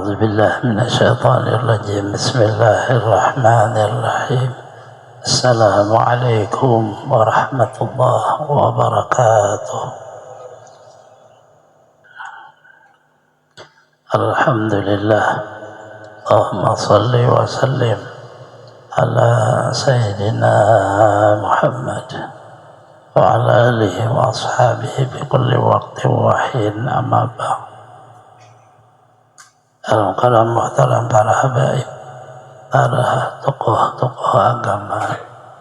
أعوذ بالله من الشيطان الرجيم. بسم الله الرحمن الرحيم. السلام عليكم ورحمة الله وبركاته. الحمد لله. اللهم صل وسلم على سيدنا محمد وعلى آله وأصحابه في كل وقت وحين. أما بعد. Al-Qalam muhtaram para habaib, para tokoh-tokoh agama,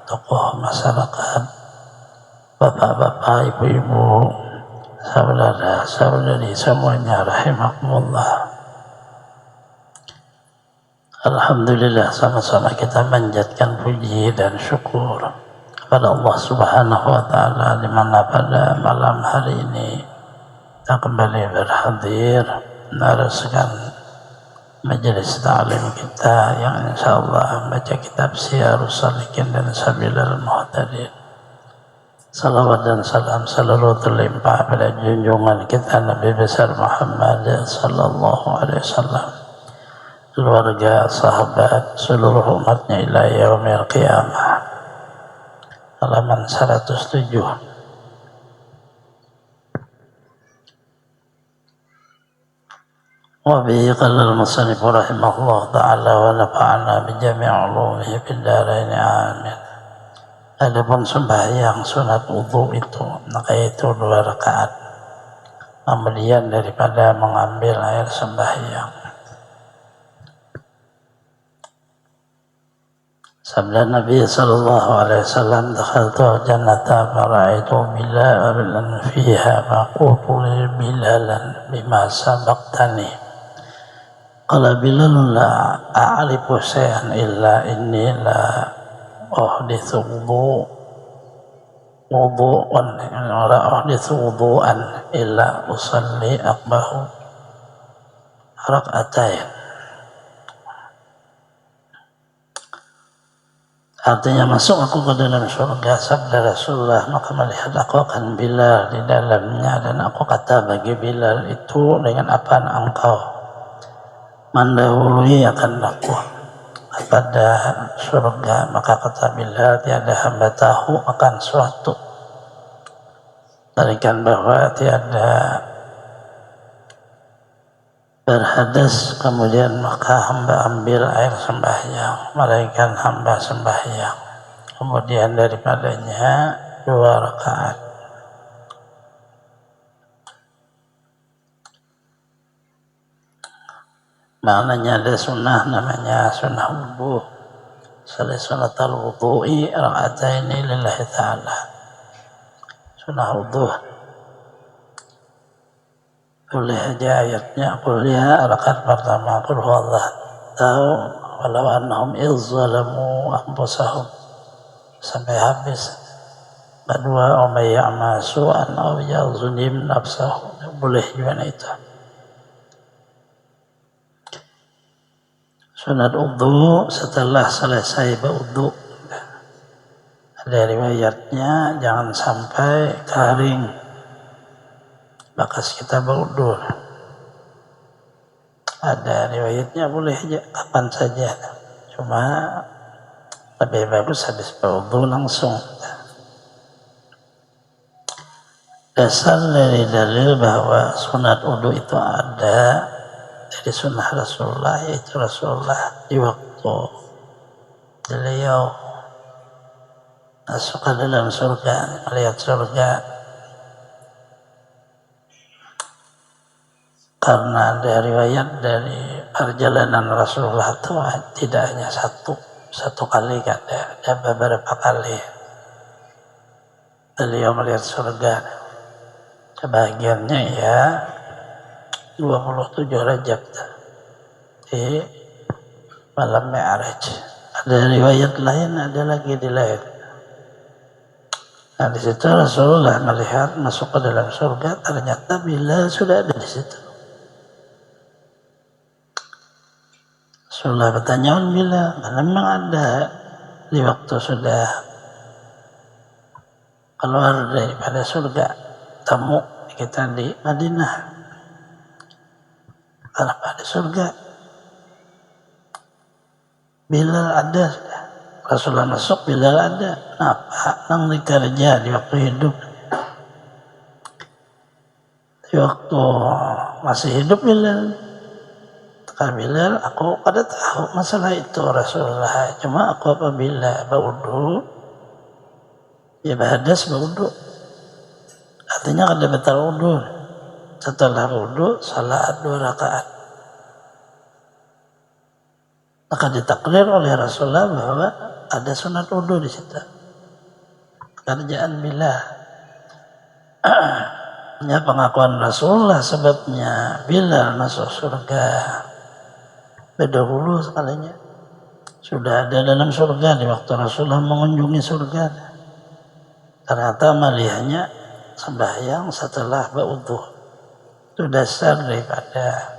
tokoh masyarakat, bapak-bapak, ibu-ibu, saudara-saudari semuanya rahimakumullah. Alhamdulillah, sama-sama kita manjatkan puji dan syukur kepada Allah Subhanahu wa Ta'ala, di mana pada malam hari ini kita kembali berhadir meneruskan majelis ta'lim kita yang insyaallah baca kitab Syiarus Salikin dan Sabilul Muhtadin. Salawat dan salam selalu terlimpah pada junjungan kita Nabi besar Muhammad sallallahu alaihi wasallam, keluarga, sahabat, seluruh umatnya ila yaumil qiyamah. Halaman 107. وبه قال المصنف رحمه الله تعالى ونفعنا بجميع علومه في الدارين آمين. Adapun sembahyang sunat wudu itu, maka itu 2 rakaat kemudian daripada mengambil air sembahyang. Sabda Nabi sallallahu alaihi wasallam, dakhaltu jannata fara'aitu bilalan fiha maqulu bilalan bima sabaqtani. Qala Bilal la a'rifu shay'an illa inni la uhdithu wudu'an illa usalli aqbahu rak'atain. Artinya, masuk aku ke dalam surga, sabda Rasulullah, maka melihat aku akan Bilal di dalamnya, dan aku kata bagi Bilal, itu dengan apa engkau mendahului akan aku pada surga? Maka kata Bilal, tiada hamba tahu akan suatu tarikan bahwa tiada berhadas kemudian maka hamba ambil air sembahyang, melainkan hamba sembahyang, kemudian daripadanya 2 rakaat. Maknanya ada sunnah, namanya sunnah wudu. Salat sunat al-wudu'i raka'ataini lillahi ta'ala. Sunnah wudu. Boleh aja ayatnya, qul ya rakaat pertama, qul huwallah tahu walau annahum izzalamu anfusahum sampai habis. Kedua, may ya'mal su'an aw yazlim nafsahu. Boleh juga itu. Sunat wudu setelah selesai berwudu. Ada riwayatnya jangan sampai kering bekas kita berwudu. Ada riwayatnya boleh aja kapan saja, cuma lebih bagus habis berwudu langsung. Dasar dari dalil bahwa sunat wudu itu ada dari sunnah Rasulullah, yaitu Rasulullah di waktu beliau masuk ke dalam surga, melihat surga, karena ada riwayat dari perjalanan Rasulullah itu tidak hanya satu kali, ada beberapa kali beliau melihat surga. Sebagiannya ya 27 Rajab di malam Mi'raj. Ada riwayat lain, ada lagi di lain. Nah, di situ Rasulullah melihat masuk ke dalam surga, ternyata Bilal sudah ada di situ. Rasulullah bertanya, Bilal, karena memang ada di waktu sudah keluar daripada surga, tamu kita di Madinah. Karena pada surga Bilal ada sudah. Rasulullah masuk, Bilal ada. Kenapa? Nang dikerja di waktu hidup. Di waktu masih hidup Bilal. Kata Bilal, aku pada tahu masalah itu Rasulullah. Cuma aku apabila baudu, ya bahadas baudu. Artinya kada batal wudu. Setelah wudu, salat 2 rakaat. Maka ditakdir oleh Rasulullah bahwa ada sunat wudu di situ. Kerjaan Bilal. Ya, pengakuan Rasulullah sebabnya Bilal masuk surga. Berdahulu sekalinya sudah ada dalam surga di waktu Rasulullah mengunjungi surga. Ternyata amaliyahnya sembahyang setelah berwudu. Itu dasar daripada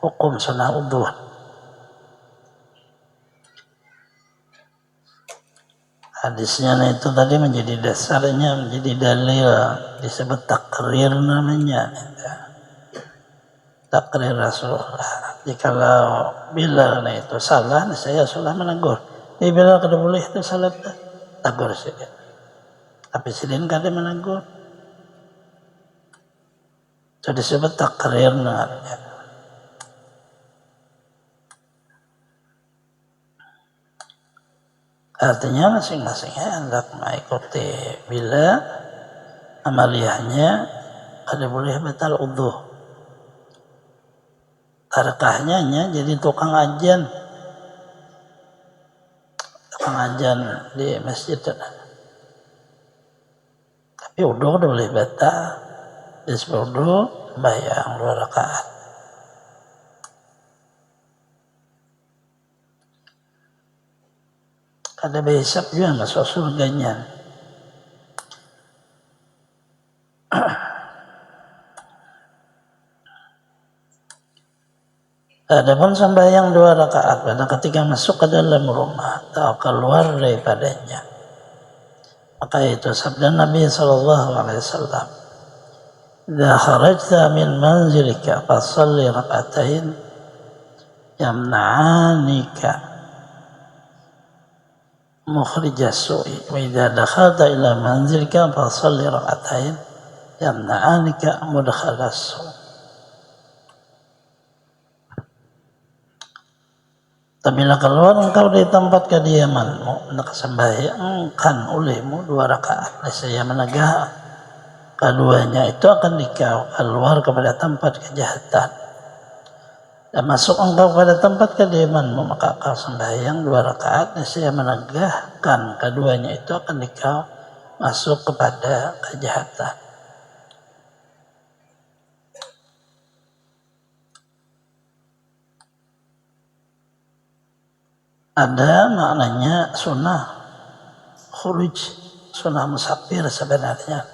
hukum sunnah wudu. Hadisnya itu tadi menjadi dasarnya, menjadi dalil, disebut takrir namanya. Takrir Rasulullah. Jikalau Bilal itu salah, saya sudah menegur. Bilal kada boleh itu salah, tegur saja. Tapi sidin kada menegur. Itu disebut takrir namanya. Artinya masing-masingnya hendak mengikuti bila amaliyahnya kada boleh batal wudu. Tarkahnya jadi tukang ajan di masjid. Tapi wudu kada boleh batal. Disebut wudu sembahyang 2 rakaat. Kada behisap juga masuk surganya. Adapun sembahyang 2 rakaat pada ketika masuk ke dalam rumah atau keluar daripadanya, maka itu sabda Nabi SAW, "Idza kharajta min manzilika fasalli rak'atain yamna'anika mukhrijas su'i wa idza dakhalta ila manzilika fasalli rak'atain yamna'anika mudkhalas su'." Apabila keluar engkau dari tempat kediamanmu, hendak sembahyangkan olehmu 2 rakaat. Saya menegah keduanya itu akan dikau keluar kepada tempat kejahatan. Dan masuk engkau pada tempat kediamanmu, maka kau sembahyang 2 rakaat. Saya menegahkan keduanya itu akan dikau masuk kepada kejahatan. Ada maknanya sunnah khuruj, sunnah musafir sebenarnya.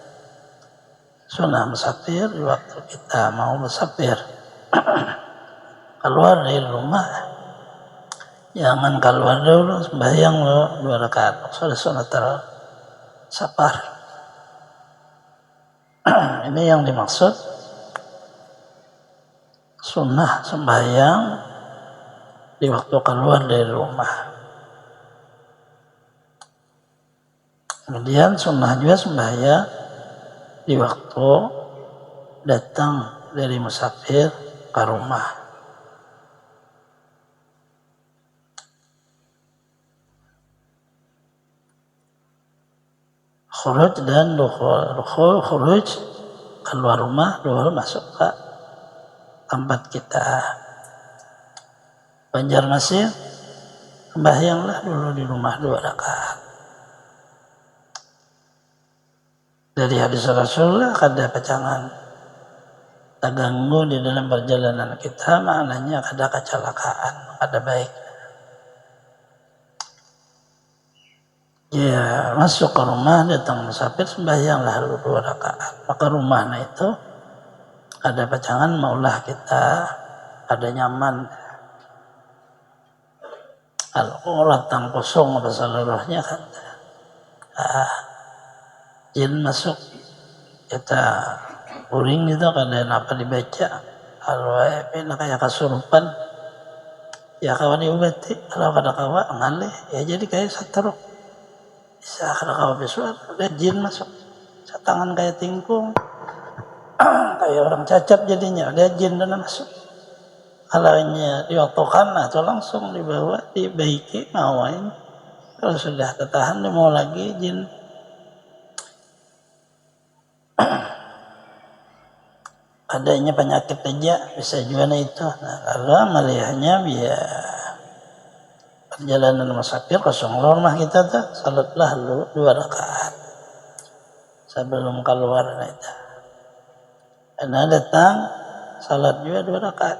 Sunnah musafir di waktu kita mau musafir keluar dari rumah, jangan keluar dulu, sembahyang 2 rakaat. Sudah sunnah safar. Ini yang dimaksud sunnah sembahyang di waktu keluar dari rumah. Kemudian sunnah juga sembahyang di waktu datang dari musafir ke rumah. Khuruj dan dukhul. Khuruj keluar rumah, dukhul masuk ke tempat kita. Banjarmasin, sembahyanglah dulu di rumah 2 rakaat. Dari hadis Rasulullah, kada pacangan terganggu di dalam perjalanan kita, maknanya kada kecelakaan, kada baik. Ya, masuk ke rumah, datang musafir, sembahyanglah dulu 2 rakaat. Maka rumahnya itu kada pacangan maulah kita ada nyaman. Kalau datang kosong apa seluruhnya kan, jin masuk kita uring itu kada apa dibaca, kalau kayak kasurupan ya kawan diobati kalau kada kawa ngalih ya jadi kayak sateruk bisa kada kawa bisuar udah jin masuk sa tangan kayak tingkung kayak orang cacat jadinya udah jin dan masuk kalaunya diotokan atau langsung dibawa dibaiki ngawain kalau sudah ketahan dia mau lagi jin adanya penyakit aja bisa juga itu. Nah, kalau melihatnya biar perjalanan musafir kosong rumah kita tuh salatlah lu 2 rakaat sebelum keluar itu. Karena datang salat juga 2 rakaat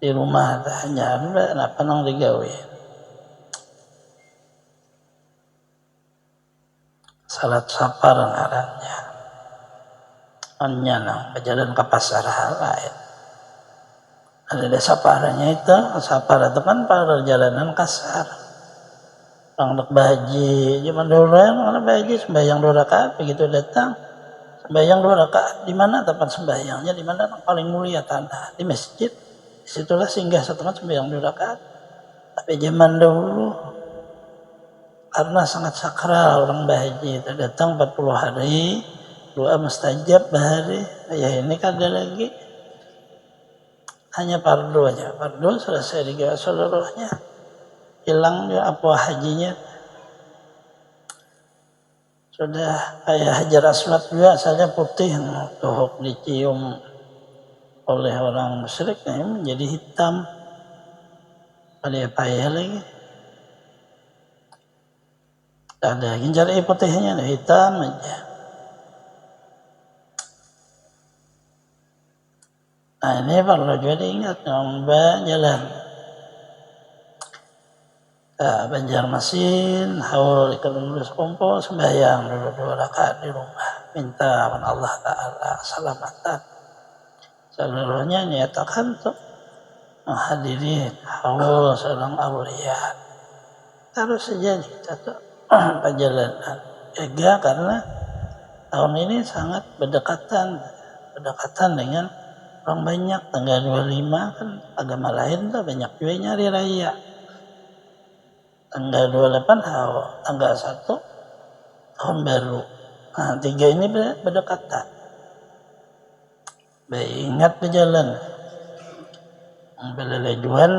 di rumah hanya apa nang digawe. Salat safar ngarannya. Hanya nang berjalan ke pasar hal lain. Ada saparnya itu, sapar itu kan perjalanan kasar. Orang nak bahaji, zaman dulu orang bahaji sembahyang 2 rakaat begitu datang sembahyang 2 rakaat di mana tempat sembahyangnya di mana paling mulia tanah di masjid. Disitulah singgah setelah sembahyang 2 rakaat. Tapi zaman dahulu karena sangat sakral orang bahaji itu datang 40 hari doa mustajab bahari ya ini kada lagi hanya fardu aja fardu selesai digawe seluruhnya hilang dia apa hajinya sudah kayak hajar aswad juga asalnya putih tuhuk dicium oleh orang musyrik menjadi hitam pada payah lagi ada ginjal putihnya hitam aja. Nah ini perlu juga diingat nombor jalan Banjarmasin haul ikan kumpul sembahyang dulu 2 rakaat di rumah minta kepada Allah Ta'ala keselamatan seluruhnya nyatakan untuk menghadiri haul seorang awliya harus saja kita tuh perjalanan ya karena tahun ini sangat berdekatan dengan orang banyak tanggal 25 kan agama lain tuh banyak juga nyari raya tanggal 28 tanggal 1 tahun baru nah 3 ini berdekatan baik ingat di jalan belelejuan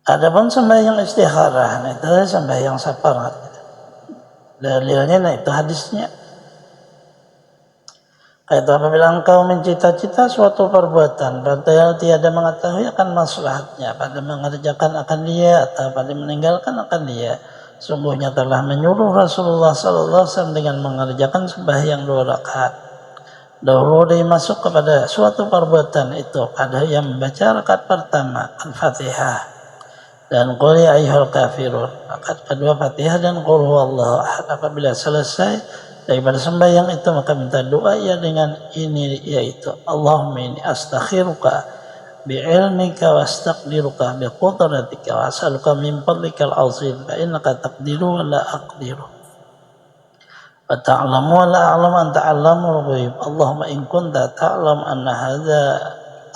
adapun sembahyang istikharah, nah itu sembahyang safar. Dalilnya, nah itu hadisnya. Kata apabila engkau mencita-cita suatu perbuatan, padahal tiada mengetahui akan maslahatnya, pada mengerjakan akan dia atau pada meninggalkan akan dia, sungguhnya telah menyuruh Rasulullah SAW dengan mengerjakan sembahyang 2 rakaat. Dahulu dia masuk kepada suatu perbuatan itu, pada yang membaca rakaat pertama Al-Fatihah. Dan qul ya ayyuhal kafirun rakaat kedua Fatihah dan qul huwallahu ahad. Apabila selesai daripada sembahyang itu maka minta doa ya dengan ini yaitu Allahumma inni astakhiruka bi'ilmika wa astaqdiruka biqudratika wa as'aluka min fadlikal azim fa innaka taqdiru wa la aqdiru wa ta'lamu wa la a'lamu anta 'allamul ghaib Allahumma in kunta ta'lam anna hadza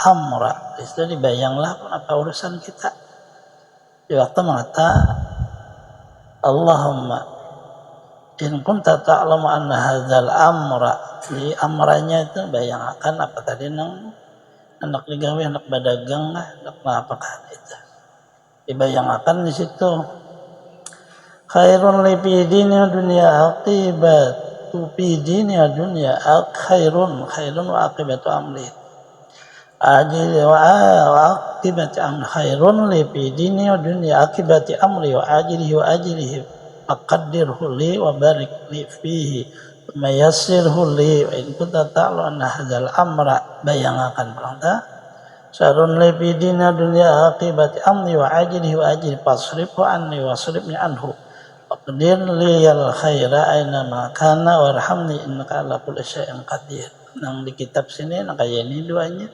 amra. Itu dibayanglah apa urusan kita di waktu mengata Allahumma in kunta ta'lamu anna hadzal amra di amranya itu bayangkan apa tadi nang anak digawe anak badagang lah anak apakah itu dibayangkan di situ khairun li fi dunya aqibatu fi dunya khairun wa aqibatu amri ajil wa aqibati amri khairun li fi dini wa dunya aqibati amri wa ajilihi faqaddirhu li wa barik li fihi wa yassirhu li wa in kunta ta'lamu anna hadzal amra bayangkan berangta syarrun li fi dini wa dunya aqibati amri wa ajili fasrifhu anni wasrifni anhu waqdir li al khaira aina ma kana warhamni innaka ala kulli syai'in qadir. Nang di kitab sini nak kayak ini duanya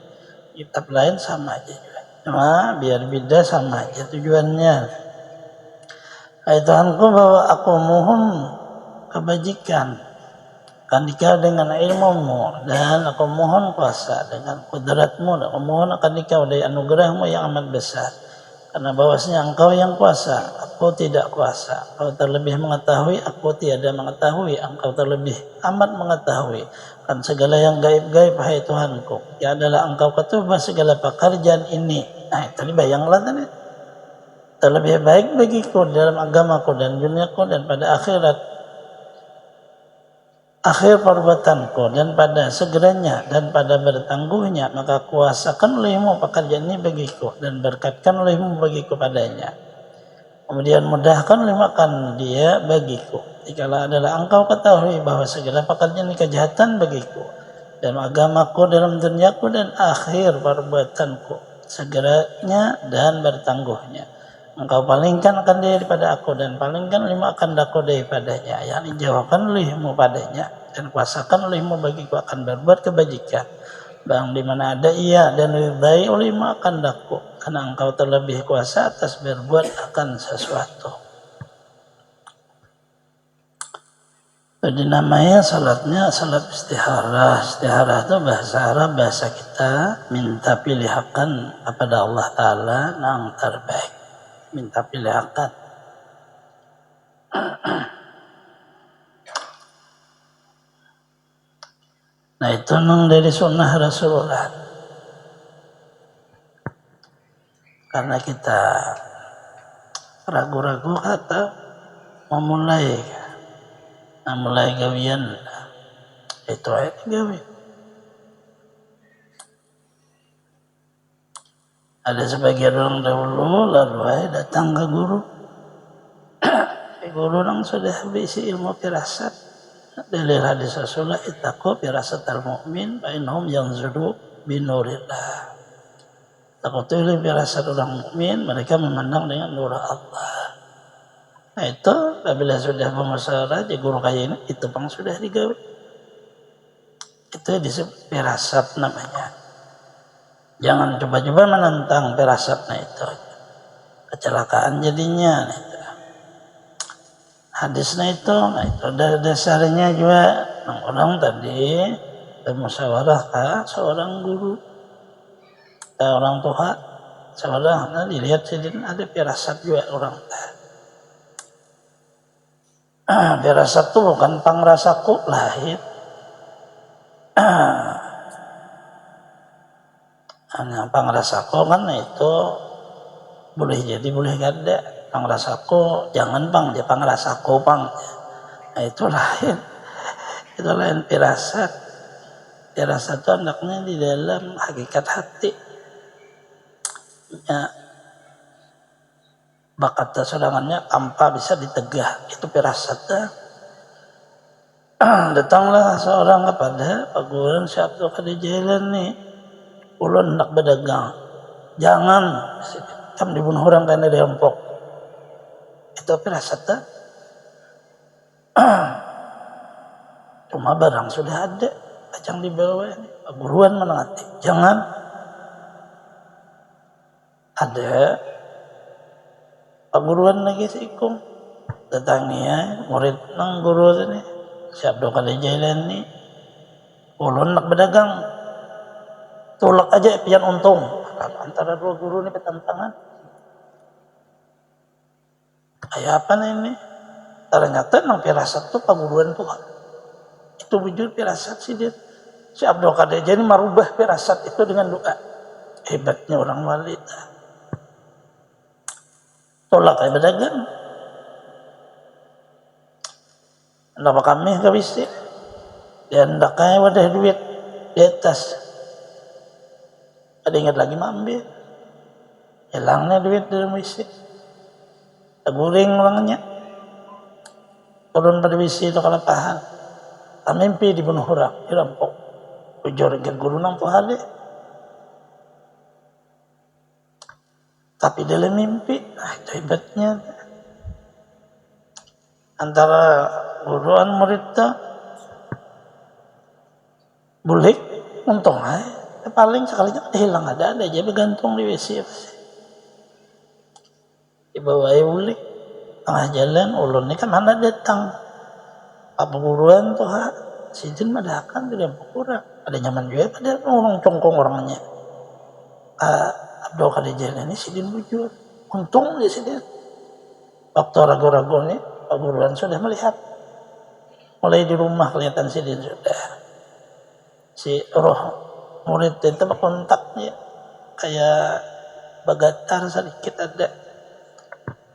kitab lain sama aja juga. Cuma biar beda sama aja tujuannya. Hai Tuhanku bahwa aku mohon kebajikan akan dikau dengan ilmumu, dan aku mohon kuasa dengan kudratmu, dan aku mohon akan dikau dari anugerahmu yang amat besar. Karena bahwasanya engkau yang kuasa, aku tidak kuasa. Engkau terlebih mengetahui, aku tiada mengetahui. Engkau terlebih amat mengetahui kan segala yang gaib-gaib, hai Tuhanku. Ya adalah engkau ketuba segala pekerjaan ini. Nah itu bayanglah tadi. Terlebih baik bagiku dalam agamaku dan duniaku dan pada akhir perbuatanku dan pada segeranya dan pada bertangguhnya, maka kuasakan olehmu pekerjaan ini bagiku dan berkatkan olehmu bagiku padanya. Kemudian mudahkan olehmu dia bagiku. Jikalau adalah engkau ketahui bahwa segala pekerjaan ini kejahatan bagiku dan agamaku dalam duniaku dan akhir perbuatanku, segeranya dan bertangguhnya. Engkau palingkan akan dia daripada aku dan palingkan olehmu akan daku daripadanya, yang dijauhkan olehmu padanya dan kuasakan olehmu bagiku akan berbuat kebajikan bang di mana ada ia dan ridai olehmu akan daku, karena engkau terlebih kuasa atas berbuat akan sesuatu. Jadi namanya salatnya salat istikharah. Istikharah itu bahasa Arab, bahasa kita minta pilihakan kepada Allah Ta'ala yang terbaik, minta pilihakan. Nah itu memang dari sunnah Rasulullah. Karena kita ragu-ragu kata memulai gawian itu ayat gawi. Ada sebagian orang dahulu lalu datang ke guru. Guru yang sudah berisi ilmu firasat. Dalil hadis Rasulullah ittaqu firasatal mu'min fa innahum yanzuru binurillah. Takutlah firasat orang mukmin, mereka memandang dengan nur Allah. Nah itu apabila sudah bermasalah di guru kayak ini, itu pang sudah digawe. Itu disebut firasat namanya. Jangan coba-coba menentang firasatnya itu. Kecelakaan jadinya. Itu. Hadisnya itu, nah itu dasarnya juga orang tadi bermusyawarah ke seorang guru, orang tua, seorang. Nah dilihat sedikit ada firasat juga orang tua. Firasat itu bukan pangrasaku lahir. Hanya pangrasaku kan itu boleh jadi boleh kada. Pangrasaku jangan pang, dia pangrasaku pang. Nah itu lain. Itu lain firasat. Firasat itu anaknya di dalam hakikat hati. Ya, bakat serangannya tanpa bisa ditegah, itu firasatnya. Datanglah seorang kepada paguran Syekh Abdul Qadir Jailani, ulun nak berdagang, jangan kamu dibunuh orang karena dirampok. Itu firasatnya. Cuma barang sudah ada, ajang dibawa ini, paguruan menengati, jangan. Ada paguruan lagi si Ikung datangnya murid nang guru ini Syekh Abdul Qadir Jailani, ulun nak berdagang tolak aja pian untung. Antara dua guru ini pertentangan kayak apa nih ini. Ternyata nang firasat tuh paguruan Tuhan itu wujud firasat sih dia. Syekh Abdul Qadir Jailani merubah firasat itu dengan doa. Hebatnya orang wali. Tolak aja berdagang. Kenapa kami gak bisa? Dia hendak kaya wadah duit di atas. Ada ingat lagi mambil. Hilangnya duit dalam wisi. Guring orangnya. Turun pada wisi itu kalapahan. Tak mimpi dibunuh orang, dirampok. Ujur ke guru nampu hari. Tapi dalam mimpi, nah itu hebatnya. Antara guruan murid itu bulik, untung aja. Paling sekalinya hilang ada aja bergantung di WC. Dibawa bulik, tengah jalan ulun ini kan mana datang. Apa guruan tuh Sidin madakan tidak kurang. Ada nyaman juga pada orang congkong orangnya. Abdul Qadir Jailani Sidin bujur. Untung dia Sidin. Waktu ragu-ragu nih, Pak Guruan sudah melihat. Mulai di rumah kelihatan Sidin sudah. Si roh murid itu kontaknya kayak bagatar sedikit ada.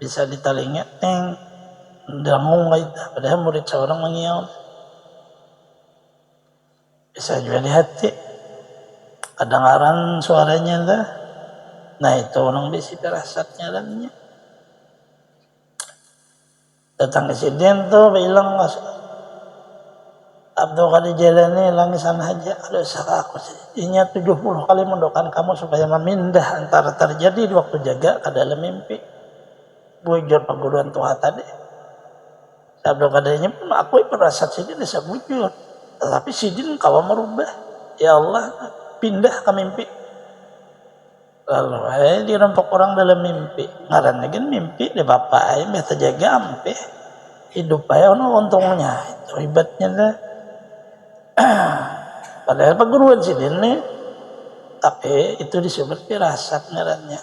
Bisa ditalinga, dangung gitu. Padahal murid seorang mengiyaun. Bisa juga di hati. Kedengaran suaranya dah. Nah itu orang bisi firasatnya dalamnya. Datang ke Sidin tuh bilang Abdul Qadir Jailani hilang sana aja. Ada usaha aku Sidinnya 70 kali mendoakan kamu supaya memindah antara terjadi di waktu jaga ke dalam mimpi. Bujur perguruan Tuhan tadi. Abdul Qadirnya pun aku firasat Sidin bisa bujur. Tetapi Sidin kalau merubah, ya Allah pindah ke mimpi. Lalu dirampok orang dalam mimpi. Ngarannya kan mimpi deh bapak ayah biasa jaga ampe. Hidup ayah untungnya. Itu hebatnya dah. Padahal perguruan Sidin nih. Tapi itu disebut firasat ngarannya.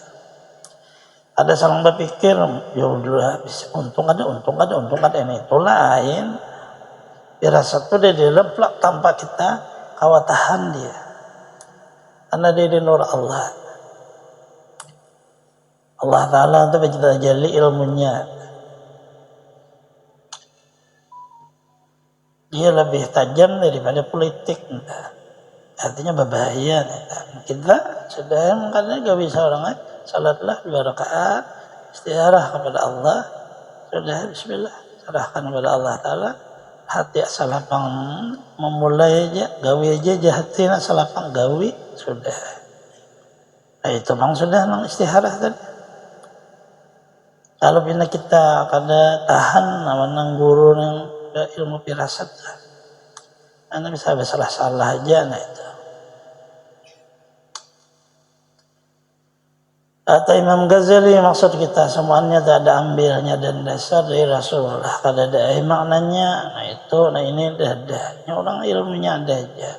Ada saling berpikir, ya udah untung ada. Ini itu lain. Firasat itu dia dileplak tanpa kita kawatahan dia. Karena dia di nur Allah. Allah Ta'ala itu kita jali ilmunya. Dia lebih tajam daripada politik. Artinya berbahaya. Kita sudah makanya gak bisa orang salatlah 2 rakaat. Istiharah kepada Allah. Sudah bismillah. Serahkan kepada Allah Ta'ala. Hati salapang memulai aja, gawi aja jahatina salapang gawi sudah. Nah itu bang sudah nang istiharah tadi. Kalau bila kita kada tahan nang guru yang ilmu firasat, anda bisa salah aja nah itu. Kata Imam Ghazali maksud kita semuanya tak ada ambilnya dan dasar dari Rasulullah. Kada ada maknanya, nah itu, nah ini ada. Orang ilmunya ada aja.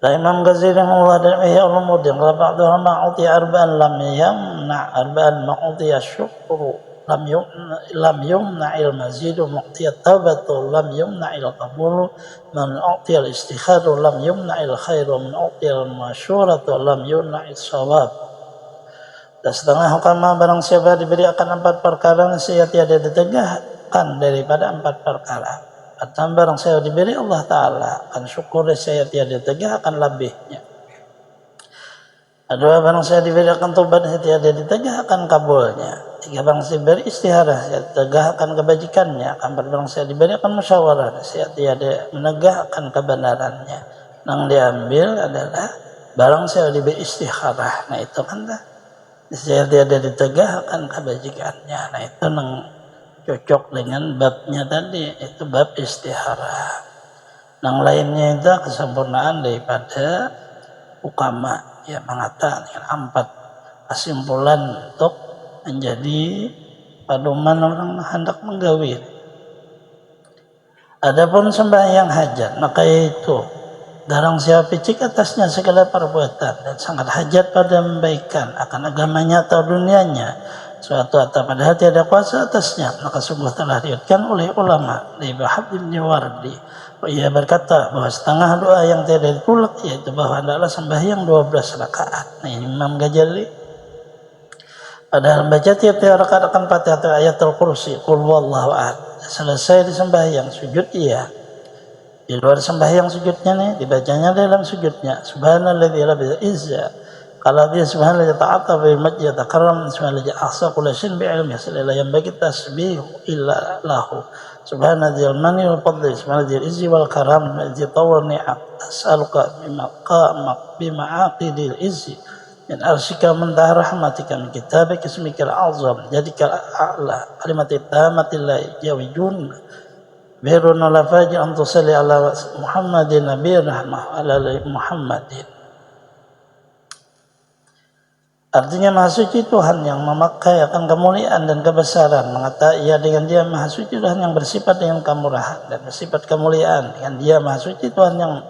Dan Imam Ghazali Allah dan Ihya Ulumuddin kalau ba'du ma'uti arba'an lam yamna arba'an ma'uti syukru lam yumna il mazidu mu'ti tabatu lam yumna il qabulu man u'ti al istikhadu lam yumna il khairu man u'ti al masyuratu lam yumna il sawab. Dan setengah hukama barang siapa diberi akan 4 perkara nasihat tiada ditegahkan daripada 4 perkara. Atau barang siapa diberi Allah Ta'ala akan syukur nasihat tiada ditegahkan lebihnya. Kedua barang siapa diberi akan tobat tiada ditegahkan kabulnya. 3 barang siapa diberi istiharah ditegahkan kebajikannya. 4 barang siapa diberi akan musyawarah nasihat tiada menegahkan kebenarannya. Yang diambil adalah barang siapa diberi istikharah. Nah itu kan dah. Saya tiada ditegahkan kebajikannya. Nah itu cocok dengan babnya tadi. Itu bab istiharah. Yang lainnya itu kesempurnaan daripada ukama. Ya mengatakan dengan 4 kesimpulan untuk menjadi pedoman orang hendak menggawi. Adapun sembahyang hajat maka itu darang siapa picik atasnya segala perbuatan dan sangat hajat pada membaikan akan agamanya atau dunianya suatu atau padahal tiada kuasa atasnya maka sungguh telah diriwayatkan oleh ulama dari Wahab bin Wardi. Ia berkata bahwa setengah doa yang tiada ditolak yaitu bahwa adalah sembahyang 12 rakaat. Nah ini Imam Ghazali padahal membaca tiap-tiap rakaat akan Fatihah ayatul kursi qul huwallahu ahad selesai di sembahyang sujud iya. Di luar sembahyang sujudnya nih dibacanya dalam sujudnya subhanalladzi la ilaha illa kalau dia subhanalladzi ta'ata bi majdi takarram subhanalladzi ahsa kulli syai'in bi ilmi la yanbaghi tasbih illa lahu subhanalladzi al-mani wal fadli subhanalladzi al-izzi wal karam alladzi tawwal ni'am as'aluka bima'aqidil izzi min arsyika min rahmatika min kitabika ismikal azam jadikal a'la kalimatit tamatil yawjun Biruna lafaji antu salli ala Muhammadin Nabi Rahmah ala Muhammadin. Artinya Maha Suci Tuhan yang memakai akan kemuliaan dan kebesaran. Mengatakan ia dengan dia Maha Suci Tuhan yang bersifat dengan kemurahan dan bersifat kemuliaan. Dengan dia Maha Suci Tuhan yang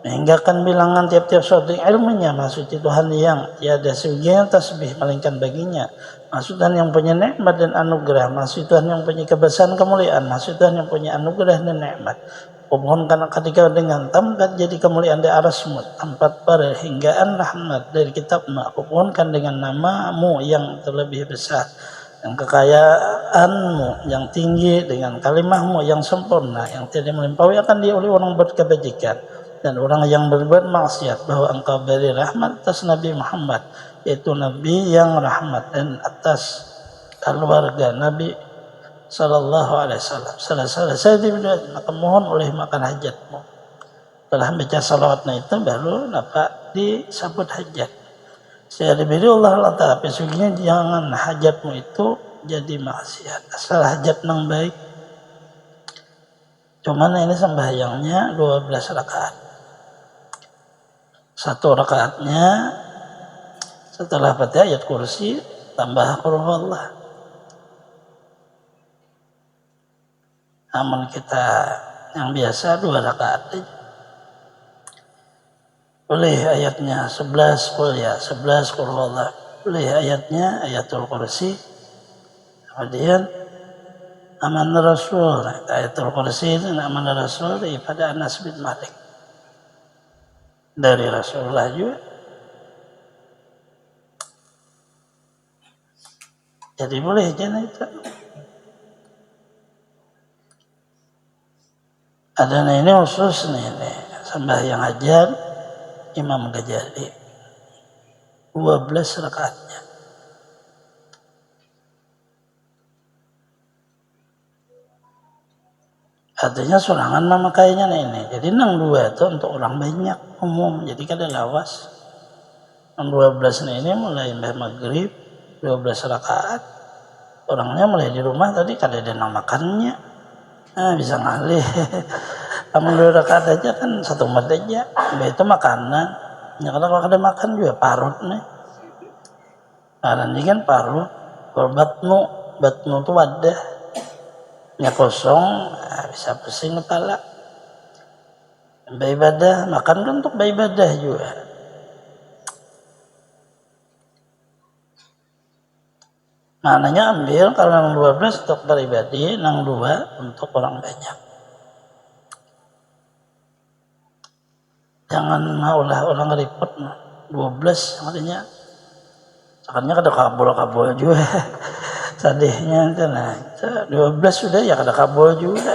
menghinggakan bilangan tiap-tiap suatu ilmunya. Maha Suci Tuhan yang tiada sebagian tasbih melainkan baginya. Maha Suci Tuhan yang punya nikmat dan anugerah. Maha Suci Tuhan yang punya kebesaran kemuliaan. Maha Suci Tuhan yang punya anugerah dan nikmat. Kumohonkan ketika dengan tempat jadi kemuliaan di arasmu, tempat perhinggaan rahmat dari kitabmu. Kumohonkan dengan namamu yang terlebih besar, dan kekayaanmu yang tinggi, dengan kalimahmu yang sempurna, yang tidak melampaui akan dia oleh orang berkebajikan dan orang yang berbuat maksiat, bahwa engkau beri rahmat atas Nabi Muhammad, yaitu Nabi yang rahmat, dan atas keluarga Nabi Sallallahu Alaihi Wasallam. Selesai maka mohon oleh makan hajatmu. Setelah baca salawatnya itu baru dapat disambut hajat. Saya diberi Allah Ta'ala sesungguhnya jangan hajatmu itu jadi maksiat. Asal hajat nang baik. Cuman ini sembahyangnya 12 rakaat. Satu rakaatnya setelah baca ayat kursi tambah qul huwallah. Namun kita yang biasa 2 rakaat aja. Boleh ayatnya 11 qul ya, 11 qul huwallah. Boleh ayatnya ayatul kursi. Kemudian aman rasul, ayatul kursi dan aman rasul daripada Anas bin Malik. Dari Rasulullah juga. Jadi boleh aja itu. Ada ini khusus nih sembahyang hajat Imam Ghazali 12 rakaatnya. Artinya surangan memakainya ini. Jadi nang 2 itu untuk orang banyak umum. Jadi kada lawas. Nang 12 ini mulai maghrib 12 rakaat. Orangnya mulai di rumah tadi kada ada nang makannya. Bisa ngalih. Amun 2 rakaat aja kan 1 mat aja. Itu makanan. Ya kalau kada makan juga parut nih. Karena ini kan parut. Kalau batnu tuh wadah. Ya kosong, bisa pusing kepala. Beribadah, makan kan untuk beribadah juga. Maknanya ambil kalau nang 12 untuk pribadi, nang 2 untuk orang banyak. Jangan maulah orang ribet. 12 maknanya. Sekarangnya kada kabul juga. Sadihnya itu nah. 12 sudah ya kada kabul juga.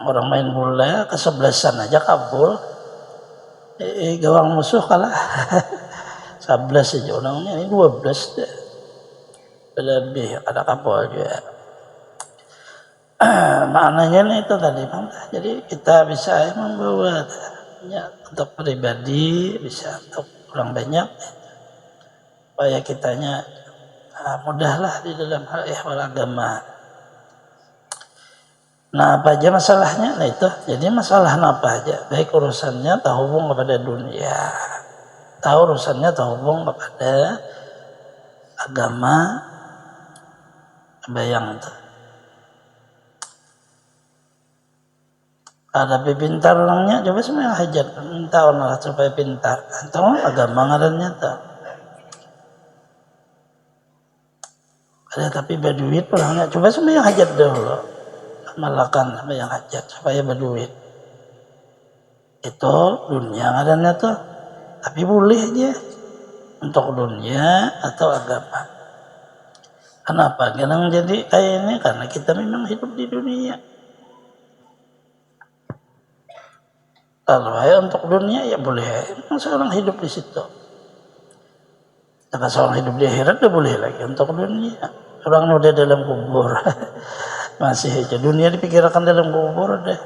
Orang main bola ke-11-an aja kabul. Gawang musuh kalah. 11 aja orangnya, ini 12 deh. Lebih kada kabul juga. Maknanya itu tadi Bang. Jadi kita bisa membawa ya, untuk pribadi, bisa untuk orang banyak. Supaya kitanya mudahlah di dalam hal ihwal agama. Nah apa aja masalahnya? Nah itu, jadi masalah apa aja? Baik urusannya terhubung kepada dunia, urusannya terhubung kepada agama, bayang itu. Ada pintar orangnya, coba semua hajat, minta orang supaya pintar. Atau agama ngarannya tuh. Ada tapi berduit orangnya, coba semua hajat dulu. Malakan sama yang hajat supaya berduit. Itu dunia ngarannya tuh. Tapi boleh aja untuk dunia atau agama. Kenapa? Kadang jadi kayak ini karena kita memang hidup di dunia. Kalau untuk dunia ya boleh. Memang seorang hidup di situ. Kalau seorang hidup di akhirat ya boleh lagi untuk dunia. Orangnya udah dalam kubur. Masih aja dunia dipikirkan dalam kubur deh.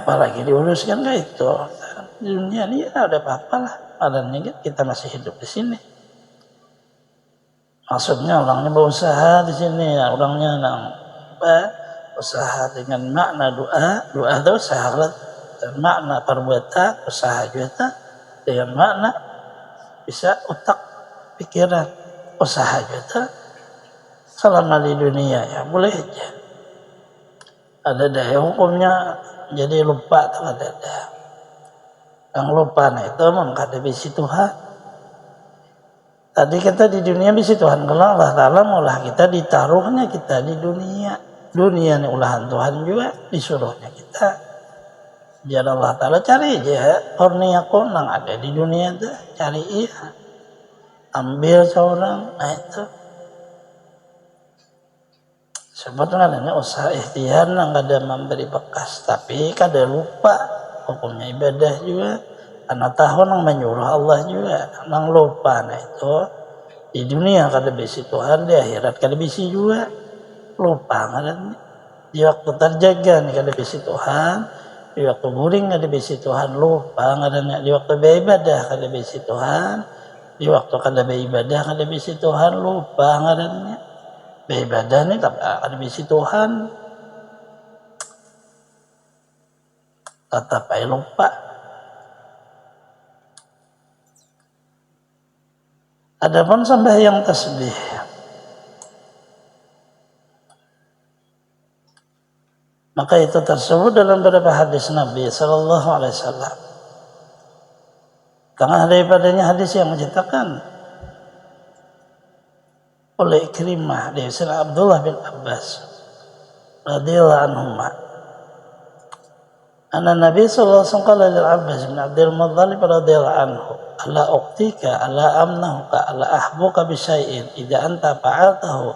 Apalagi diuruskan kayak itu. Di dunia ini ya ada apa-apa lah. Padahal kita masih hidup di sini. Maksudnya orangnya berusaha di sini. Orangnya usaha dengan makna doa itu usaha. Dan makna perbuatan usaha juga dengan makna bisa otak, pikiran, usaha juga selama di dunia ya boleh aja. Ada daya hukumnya jadi lupa atau ada. Yang lupa nah itu menghadapi si Tuhan. Tadi kita di dunia bisi Tuhan, kalau Allah Ta'ala maulah kita ditaruhnya kita di dunia. Dunia ini ulahan Tuhan juga, disuruhnya kita. Jadi Allah Ta'ala cari aja, kornia konang ada di dunia itu, cari iya. Ambil seorang, nah itu. Sebetulnya ini usaha ikhtiar, nggak ada memberi bekas. Tapi kada lupa, hukumnya ibadah juga. Karena tahun yang menyuruh Allah juga, yang lupa nah itu di dunia kada bisi Tuhan, di akhirat kada bisi juga lupa kan. Di waktu terjaga nih kada bisi Tuhan, di waktu guring kada bisi Tuhan lupa ngadanya, di waktu beribadah kada bisi Tuhan, di waktu kada beribadah kada bisi Tuhan lupa ngadanya. Beribadah nih kada bisi Tuhan tetap aja lupa. Adapun sembahyang tasbih, maka itu tersebut dalam beberapa hadis Nabi Sallallahu Alaihi Wasallam. Tengah daripadanya hadis yang menceritakan oleh Ikrimah dari Sayyidina Abdullah bin Abbas radhiyallahu anhuma, anna Nabi sallallahu alaihi wasallam qala lil Abbas bin Abdul Muttalib radhiyallahu anhu, ala uqtika ala amnahuka ala ahbuka bi syai'in idza anta fa'altahu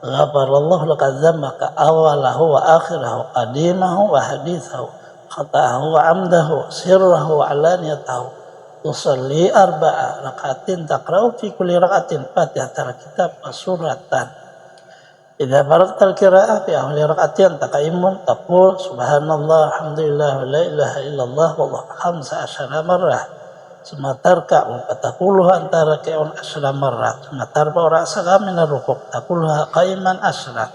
ghafarallahu laka dzambaka awalahu wa akhirahu qadimahu wa hadithahu khata'ahu wa amdahu sirrahu wa alaniyatahu tusalli arba'a rakatin taqra'u fi kulli rakatin fatihatal kitab wa suratan idza faragtal qira'ah fi ahli rakatin taqaimun taqul subhanallah alhamdulillah wa la ilaha illallah wallahu khamsa asyara marrah summa tarka'u fataquluha antara ka'un asyara marrah summa tarfa'u ra'saka min ar-ruku' taquluha qa'iman asyara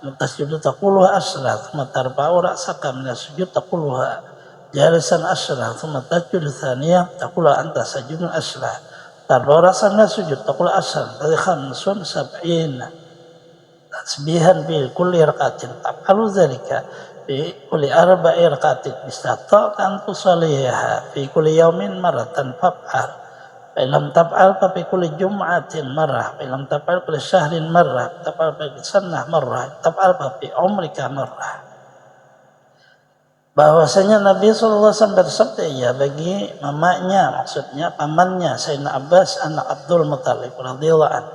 mutasjudu taquluha asyara summa tarfa'u ra'saka min as-sujud taquluha jalisan asyara summa tasjudu thaniyah taquluha anta sajudun asyara tarfa'u ra'saka min as-sujud taquluha asyara tadi khamsun sab'ina tasbihan fi kulli rakatin taqalu dzalika fi kulli arba'i rakatin istata'an tusalliha fi kulli yaumin maratan fa'al fa lam taf'al fa fi kulli jum'atin marrah fa lam taf'al kulli syahrin marrah taf'al fi sanah marrah taf'al fa fi umrika marrah. Bahwasanya Nabi sallallahu alaihi wasallam bersabda ya bagi mamanya, maksudnya pamannya Sayyidina Abbas anak Abdul Muttalib radhiyallahu anhu,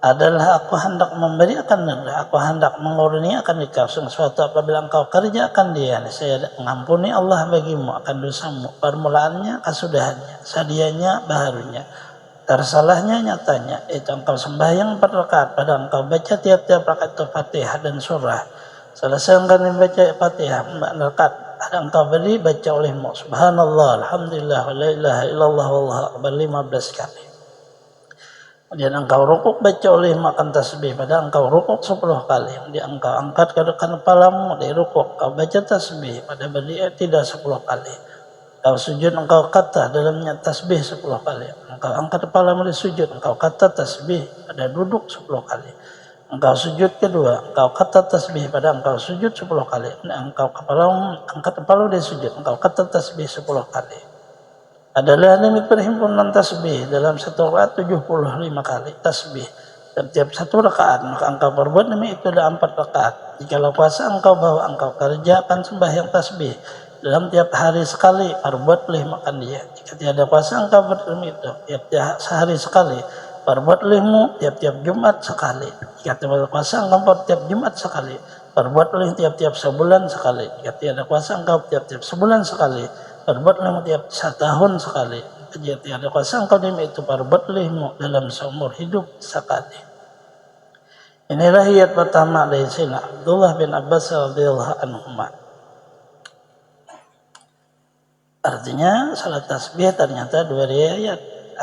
adalah aku hendak memberi aku hendak mengurniakan engkau sesuatu apabila engkau kerjakan dia, saya mengampuni Allah bagimu akan dosamu, permulaannya, kesudahannya, sadianya, baharunya, tersalahnya, nyatanya. Itu engkau sembahyang 4 rakaat pada engkau baca tiap-tiap rakaat itu Fatihah dan surah. Selesai engkau membaca Fatihah 4 rakaat ada engkau beri baca olehmu subhanallah alhamdulillah wa la ilaha illallah wallahu akbar 15 kali. Kemudian engkau rukuk baca oleh makan tasbih pada engkau rukuk 10 kali. Kemudian engkau angkat ke depan kepalamu dari rukuk, engkau baca tasbih pada berdiri tidak 10 kali. Engkau sujud engkau kata dalamnya tasbih 10 kali. Engkau angkat kepalamu di sujud, engkau kata tasbih pada duduk 10 kali. Engkau sujud kedua, engkau kata tasbih pada engkau sujud 10 kali. Engkau kepalamu angkat kepala di sujud, engkau kata tasbih 10 kali. Adalah limit perhimpunan tasbih dalam satu rakaat 75 kali tasbih. Setiap satu rakaat maka engkau perbuat demi itu ada 4 rakaat. Jikalau puasa engkau bawa engkau kerjakan sembahyang tasbih dalam tiap hari sekali perbuat boleh makan dia. Jika tiada puasa engkau berdemi itu tiap sehari sekali perbuat olehmu tiap-tiap Jumat sekali. Jika tiada puasa engkau tiap Jumat sekali perbuat oleh tiap-tiap sebulan sekali. Jika tiada puasa engkau tiap-tiap sebulan sekali perbuat olehmu tiap 1 tahun sekali. Jika tiada kuasa engkau demi itu perbuat olehmu dalam seumur hidup sekali. Inilah ayat pertama dari Sayyidina Abdullah bin Abbas radhiyallahu anhu. Artinya salat tasbih ternyata 2 riwayat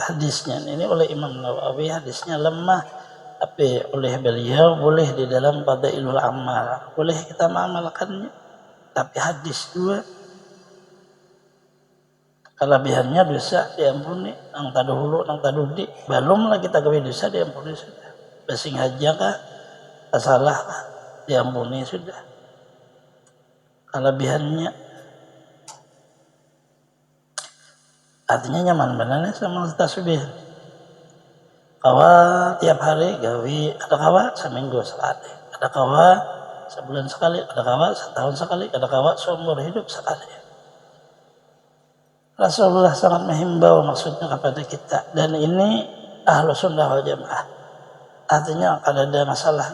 hadisnya. Ini oleh Imam Nawawi hadisnya lemah, tapi oleh beliau boleh di dalam Fadailul Amal. Boleh kita mengamalkannya. Tapi hadis 2 Kelebihannya dosa diampuni, nang taduhulu, nang tadudi, belum lagi kita gawe dosa diampuni sudah. Basing aja kah, salah kah, diampuni sudah. Kelebihannya, artinya nyaman benar sama tasbih. Kawa tiap hari gawe, ada kawa seminggu sekali, ada kawa sebulan sekali, ada kawa setahun sekali, ada kawa seumur hidup sekali. Rasulullah sangat menghimbau maksudnya kepada kita, dan ini ahlu sunnah wal jamaah. Artinya kalau ada masalah,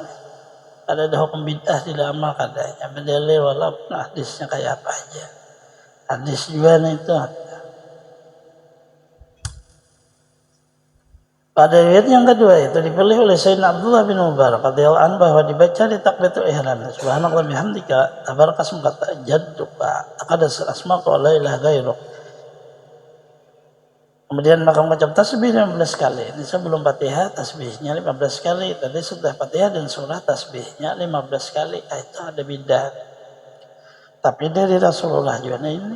kalau ada hukum bid'ah tidak amal kadanya, berdalil walaupun hadisnya kayak apa aja. Hadis juga itu. Pada riwayat yang kedua itu dipilih oleh Sayyidina Abdullah bin Mubarak radhiyallahu anhu bahwa dibaca di takbiratul ihram, subhanallah bihamdika tabarakasmuka ta'jadduka taqaddas asma'uka wa la ilaha ghairuk. Kemudian maka mengucap tasbih 15 kali. Ini sebelum Fatihah tasbihnya 15 kali. Tadi setelah Fatihah dan surah tasbihnya 15 kali. Itu ada bidah. Tapi dari Rasulullah juga ini.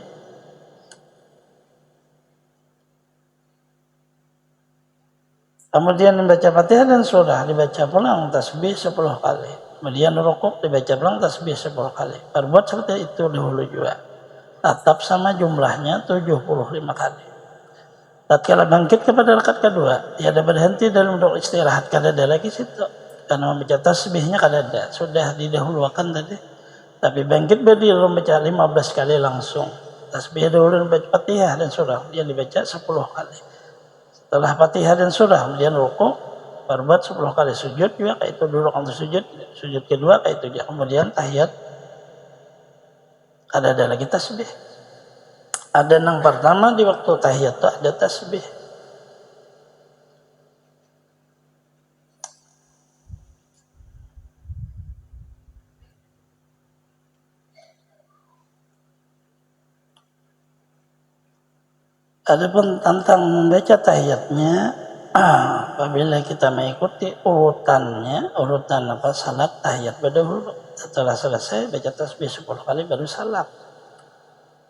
Kemudian membaca Fatihah dan surah dibaca pulang tasbih 10 kali. Kemudian rukuk dibaca pulang tasbih 10 kali. Perbuat seperti itu dahulu juga. Tetap sama jumlahnya 75 kali. Tatkala bangkit kepada rakaat kedua, tiada berhenti dalam doa istirahat, kada ada lagi situ. Karena membaca tasbihnya kada ada, sudah didahulukan tadi. Tapi bangkit berdiri membaca 15 kali langsung. Tasbih dahulu membaca Fatihah dan surah, kemudian dibaca 10 kali. Setelah Fatihah dan surah, kemudian rukuk, berbuat 10 kali sujud juga, kayak itu dulu untuk sujud, sujud kedua kayak itu juga. Kemudian tahiyat, kada ada lagi tasbih. Ada yang pertama di waktu tahiyat itu ada tasbih. Adapun tentang membaca tahiyatnya, apabila kita mengikuti urutan salat tahiyat berdahulu, setelah selesai baca tasbih 10 kali baru salat.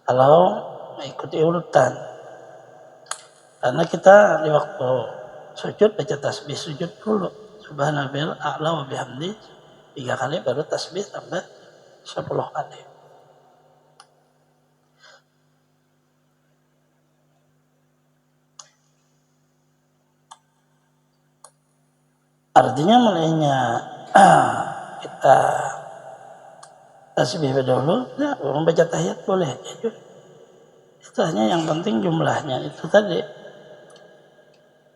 Kalau mengikuti urutan, karena kita di waktu sujud baca tasbih sujud dulu, subhanallahil a'la wa bihamdi 3 kali baru tasbih tambah 10 kali. Artinya mulainya kita tasbih dahulu, ya, membaca tahiyat boleh. Itu hanya yang penting jumlahnya itu tadi.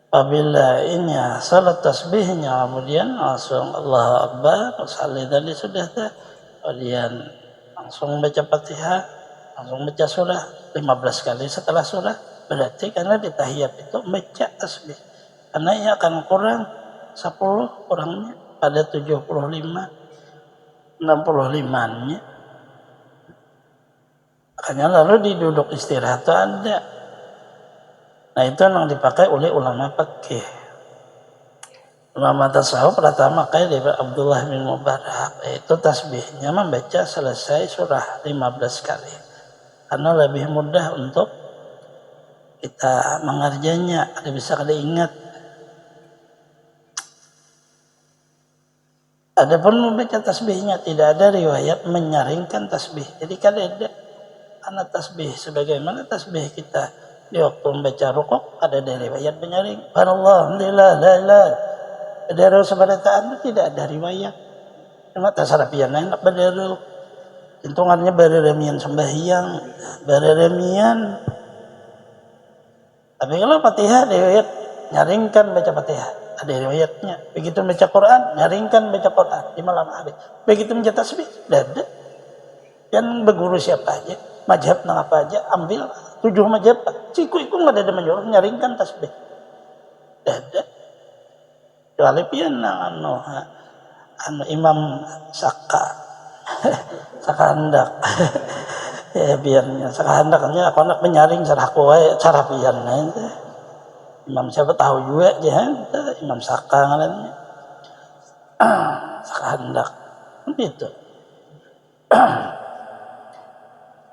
Apabila ini salat tasbihnya kemudian langsung Allahu Akbar, salli tadi sudah dah. Kemudian langsung baca Fatihah, langsung baca surah 15 kali setelah surah. Berarti karena di tahiyat itu baca tasbih. Karena ia akan kurang 10 kurangnya pada 75 65-nya. Makanya lalu di duduk istirahat itu ada. Nah itu yang dipakai oleh ulama fikih. Ulama tasawuf pertama kali dari Abdullah bin Mubarak, itu tasbihnya membaca selesai surah 15 kali. Karena lebih mudah untuk kita mengerjanya, ada bisa kada ingat. Adapun membaca tasbihnya tidak ada riwayat menyaringkan tasbih. Jadi kada ada anak tasbih sebagaimana tasbih kita di waktu membaca rukuk ada riwayat menyaring. Subhanallah, alhamdulillah, la ilaha. Bederul sebadataan itu tidak ada riwayat. Cuma tasarapian enak bederul. Hitungannya bereremian sembahyang, bereremian. Tapi kalau Fatihah riwayat nyaringkan baca Fatihah, ada riwayatnya. Begitu baca Quran, nyaringkan baca Quran di malam hari. Begitu baca tasbih, ada. Yang berguru siapa aja, mazhab nang apa aja, ambil 7 mazhab. Ciku itu nggak ada menyuruh nyaringkan tasbih. Ada. Kecuali pian nang anu Imam Saka. Saka hendak. Ya biarnya Saka hendaknya aku nak menyaring sarah kowe cara pian itu. Imam siapa tahu juga aja, Imam Saka ngarannya. Saka hendak. Begitu.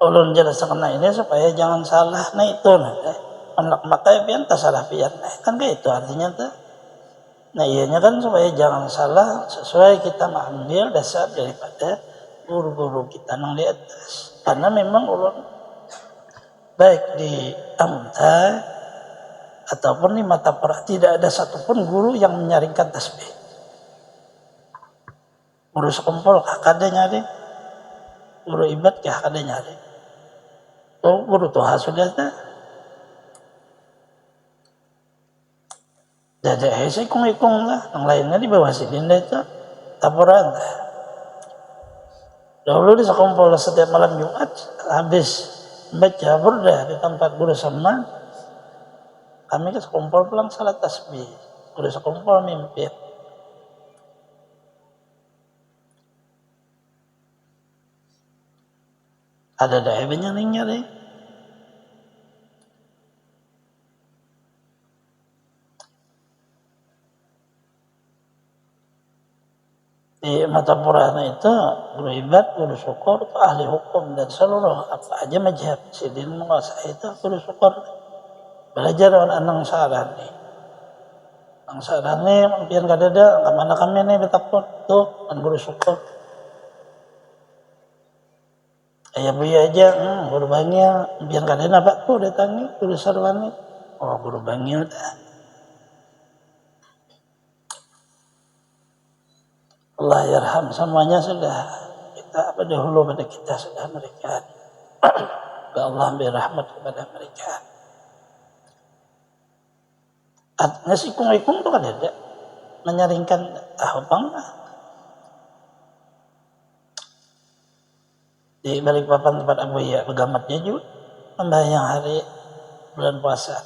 ulun jelaskan ini supaya jangan salah nah itu anak makai pian tak salah pian kan kayak itu artinya tuh. Nah ianya kan supaya jangan salah sesuai kita mengambil dasar daripada guru-guru kita yang di atas. Karena memang ulun baik di amta ataupun di mata pera tidak ada satupun guru yang menyaringkan tasbih. Guru sekumpul kada nyari, guru ibad kada nyari. Oh guru tuha sudah dah. Jadi saya ikung-ikung lah, yang lainnya di bawah sini itu taburan. Dahulu di sekumpul setiap malam Jumat habis baca burda di tempat guru sama, kami ke sekumpul pulang salat tasbih, guru sekumpul mimpin. Ada daerahnya nih nyari. Di mata purana itu guru ibad, guru syukur, ahli hukum dan seluruh apa aja mazhab sidin menguasai itu guru syukur. Belajar dengan anang sarani. Anang sarani mungkin kada ada kemana kami nih betakut tuh kan guru syukur. Ayah buya aja, guru bangil, mungkin kada ada apa tuh datangi guru sarwani. Oh guru bangil dah. Allah yarham semuanya sudah kita dahulu pada kita sudah mereka. Allah beri rahmat kepada mereka. Nasi ikung-ikung itu kan ada menyaringkan bang di balik papan tempat Abu Ya pegamatnya juga membayang hari bulan puasa.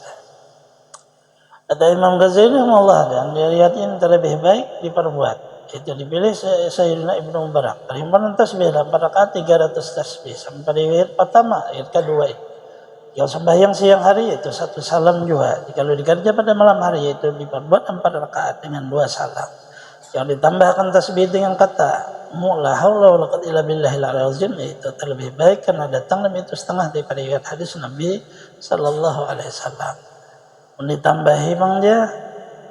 Kata Imam Ghazali Allah dan dia lihat ini terlebih baik diperbuat. Itu dipilih Sayyidina Ibnu Mubarak. Perhimpunan tasbih 4 rakaat 300 tasbih sampai riwayat pertama, riwayat kedua. Yang sembahyang siang hari itu 1 salam juga. Kalau dikerja pada malam hari itu diperbuat 4 rakaat dengan 2 salam. Yang ditambahkan tasbih dengan kata la haula wala quwwata illa billahil azim itu terlebih baik karena datang lebih itu setengah daripada riwayat hadis Nabi sallallahu alaihi wasallam. Ditambahi bang dia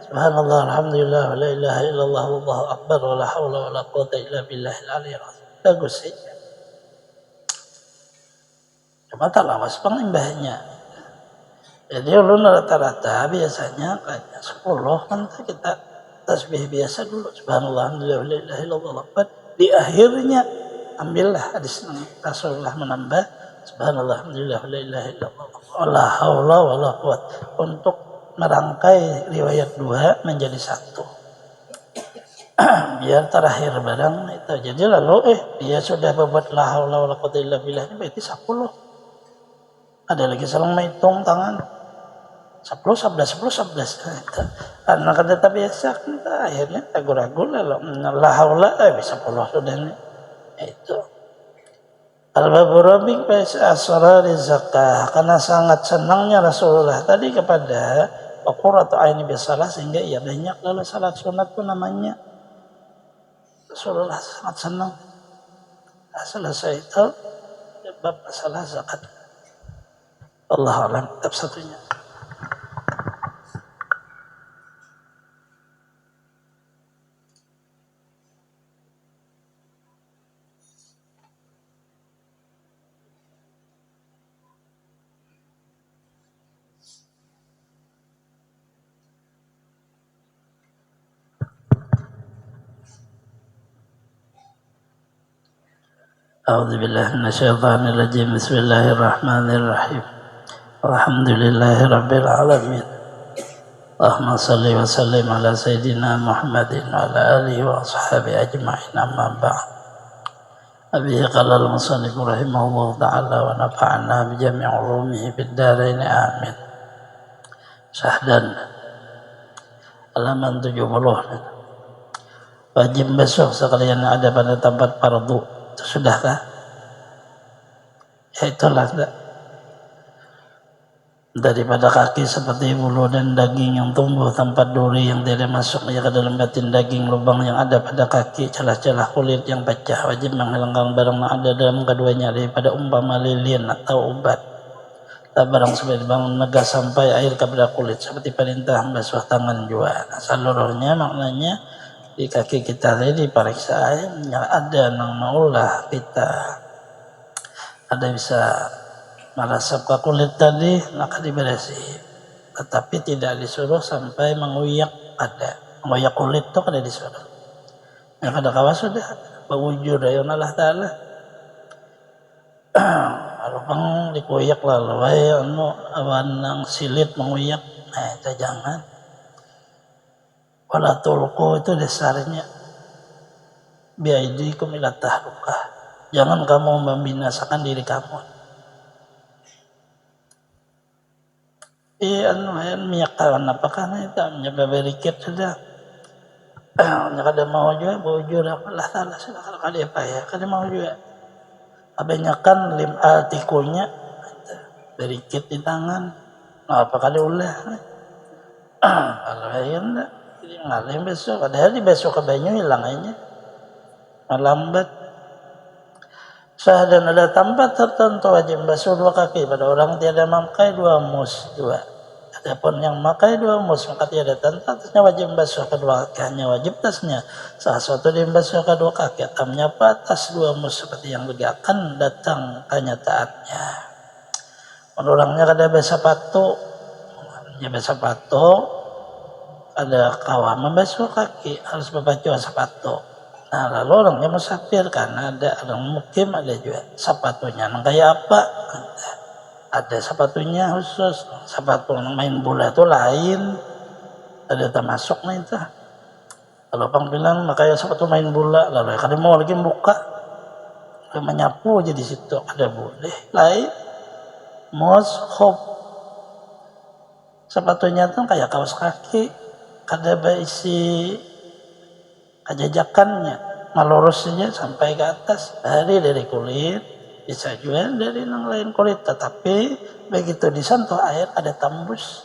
subhanallah alhamdulillah wa la ilaha illallah wallahu akbar wa la haula wa la quwwata illa billahil aliyyil azim. Bagus sih. Cuma tak lawas pengimbahnya. Jadi ulun rata-rata biasanya kayaknya 10 kan kita tasbih biasa dulu subhanallah alhamdulillah wa la ilaha illallah akbar. Di akhirnya ambillah hadis Rasulullah menambah subhanallah alhamdulillah wa la ilaha illallah wa la haula wa la quwwata untuk merangkai riwayat 2 menjadi 1 biar terakhir barang itu. Jadi lalu dia sudah berbuat la haula wala quwwata illa billah ini berarti 10. Ada lagi saling menghitung tangan 10 11 karena kan tetap biasa kan akhirnya ragu-ragu lalu la haula bisa 10 sudah nih itu. Al-Babu Rabiq asrar zakah karena sangat senangnya Rasulullah tadi kepada qurratu aini bisalah sehingga ia banyak lalu salat sunat pun namanya Rasulullah sangat senang. Selesai itu bab masalah zakat. Allah alam tetap satunya. أعوذ بالله من الشيطان الرجيم بسم الله الرحمن الرحيم الحمد لله رب العالمين اللهم صل وسلم على سيدنا محمد وعلى آله وأصحابه أجمعين أما بعد أبيه قال المصنف رحمه الله تعالى ونفعنا بجميع علومه في الدارين آمين Syahdan halaman 70. Wajib besok sekalian ada pada tempat fardu. Sudahkah? Ya itulah. daripada kaki seperti bulu dan daging yang tumbuh tempat duri yang tidak masuk ke dalam batin daging, lubang yang ada pada kaki, celah-celah kulit yang pecah, wajib menghilangkan barang yang ada dalam keduanya daripada umpama lilin atau ubat. Barang sebagai bangun megah sampai air kepada kulit, seperti perintah membasuh tangan juga. Nah, seluruhnya maknanya di kaki kita tadi diperiksa airnya, ada nang maulah kita ada bisa merasap ke kulit tadi, maka diberesi. Tetapi tidak disuruh sampai menguyak, ada menguyak kulit itu kada disuruh. Ya kada kawas sudah berwujud ya Allah Ta'ala. Kalau bang dikuyak lalu anu awan nang silit menguyak, nah itu jangan. Wala tulqu itu dasarnya biaidikum ila tahlukah. Jangan kamu membinasakan diri kamu. Minyak kawan apakah itu mencoba berikit sudah. Kada mau juga bujur Allah Ta'ala silakan kada apa ya, kada mau juga. Kebanyakan lim altikunya berikit di tangan. Nah, apa kali ulah. Kalau ayan dah, jadi ngalim besok. Padahal di besok ke banyu hilang aja. Melambat. Sah dan ada tempat tertentu wajib basuh dua kaki pada orang tiada memakai dua mus dua. Adapun yang memakai dua mus maka tiada tempat atasnya wajib basuh kedua kaki, hanya wajib tasnya salah satu dia basuh kedua kaki atau menyapa atas dua mus seperti yang akan datang kenyataannya. Menurangnya kada basa patu, ya basa patu ada kawan membasuh kaki harus membaca sepatu. Nah lalu orangnya musafir karena ada orang mukim ada juga sepatunya. Nah kayak apa? Ada sepatunya khusus, sepatu main bola itu lain, ada termasuk nih itu. Kalau bang bilang makanya sepatu main bola, lalu kalau mau lagi buka, menyapu aja di situ ada boleh. Lain, mos hop, sepatunya tuh kayak kaos kaki, ada isi kajajakannya, melurusnya sampai ke atas, dari kulit. Bisa juga dari yang lain kulit, tetapi begitu disentuh air ada tembus.